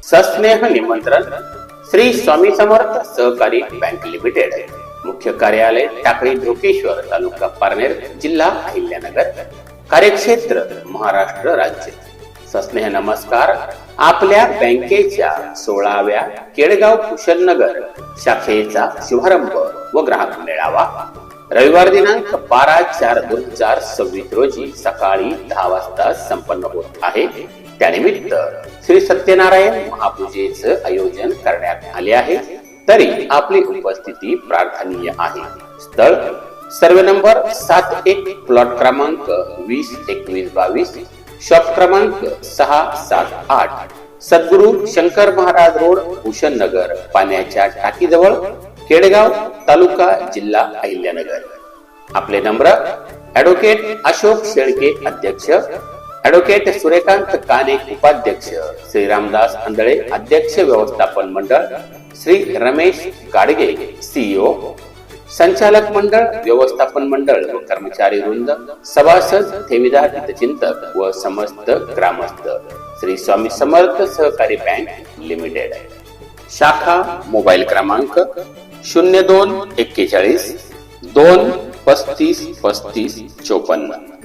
सस्नेह निमंत्रण श्री स्वामी समर्थ सहकारी bank limited, मुख्य कार्यालय टाकळी ढोकेश्वर, तालुका पारनेर, जिल्हा अहिल्यानगर, कार्यक्षेत्र महाराष्ट्र राज्य। सस्नेह नमस्कार। आपल्या बँकेच्या 16व्या केडगाव कुशलनगर शाखेचा शुभारंभ व ग्राहक मेळावा रविवार दिनांक 12/4/2026 रोजी सकाळी 10 वाजता संपन्न होत आहे। त्यानिमित्त श्री सत्यनारायण महापूजेचे आयोजन करण्यात आले आहे, तरी आपली उपस्थिती प्रार्थनीय आहे। स्थळ सर्वे नंबर 71, प्लॉट क्रमांक 20-21-22, शॉप क्रमांक 6-7-8, सद्गुरु शंकर महाराज रोड, कुशलनगर, पाण्याच्या टाकीजवळ, केडगाव, तालुका, जिल्हा अहिल्यानगर। आपले नंबर: ॲडव्होकेट अशोक शेळके अध्यक्ष, ॲडव्होकेट सूर्यकांत काने उपाध्यक्ष, श्री रामदास आंधळे अध्यक्ष व्यवस्थापन मंडळ, श्री रमेश गाडगे CEO, संचालक मंडळ, व्यवस्थापन मंडळ व कर्मचारी वृंद, सभासद, ठेवीदार, हितचिंतक व समस्त ग्रामस्थ श्री स्वामी समर्थ सहकारी बँक लिमिटेड। शाखा मोबाईल क्रमांक 0241 2 35 35 54।